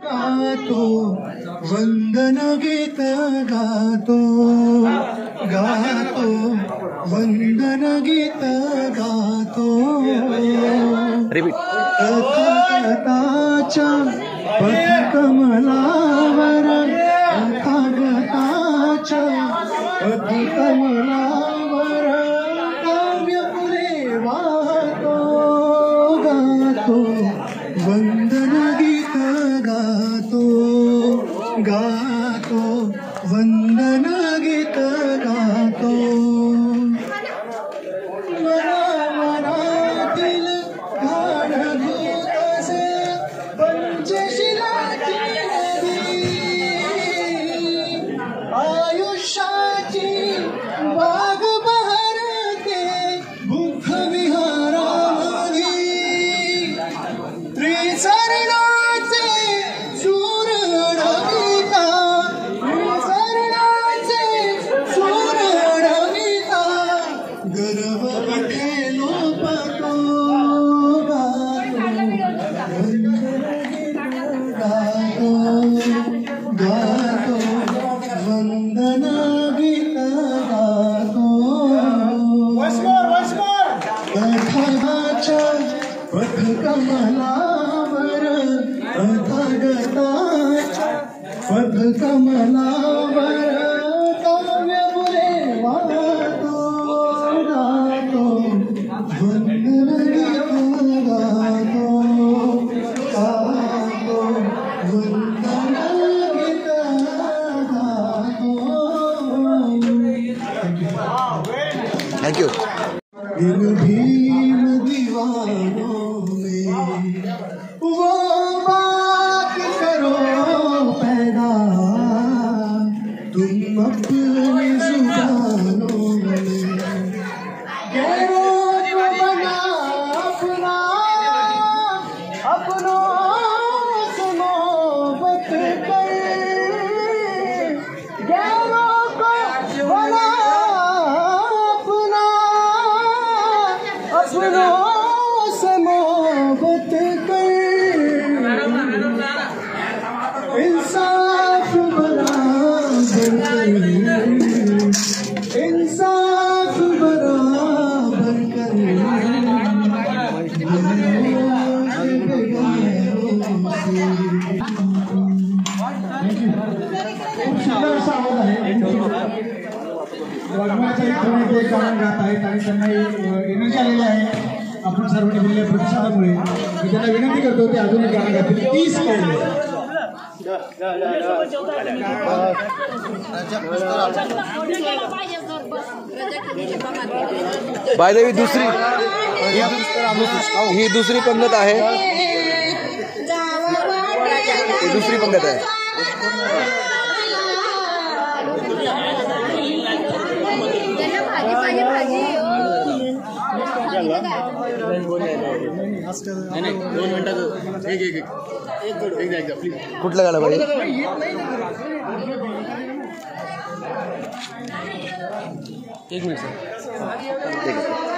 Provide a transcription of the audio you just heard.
गातो वंदन गीत गातो गातो वंदन गीत गातो तथागताच्या पथकमलावर तथागताच्या पथकमलावर काव्य पुरे वातो गातो वंदन गीत गातो गातो वंदन गीत गातो मनामनातील गाढभूत असे पंचशिलाची नदी आयुष्याची बाग बहरते बुद्ध विहारामध्ये त्रिसरणाचे सूर रविता त्रिसरणाचे सूर रविता गर्व इथे लोपतो गातो वंदन गीत गातो तथागताच्या पथकमलावर तथागताच्या पथकमलावर काव्य पुरे वातो गातो वंदन गीत गातो गातो वंदन गीत गातो. Thank you. इन भीम दीवानों में वो बात करो पैदा तुम अपनी जुबानों में गैरों को बना अपना अपनों से मोहब्बत कर गैरों को बना अपनों से मोहब्बत कर इंसाफ बराबर कर इंसाफ बराबर कर वाघमाऱ्याच्या इथं एक गाणं गात आहेत आणि त्यांना एनर्जी आलेली आहे आपण सर्वांनी दिलेल्या प्रतिसादामुळे मी त्यांना विनंती करतो ते अजून एक गाणं गातील 30 सेकंद. बाय द वे ही दुसरी पंगत आहे. दुसरी पंगत आहे. कुठलं गाणं पाहिजे? एक मिनिट सर.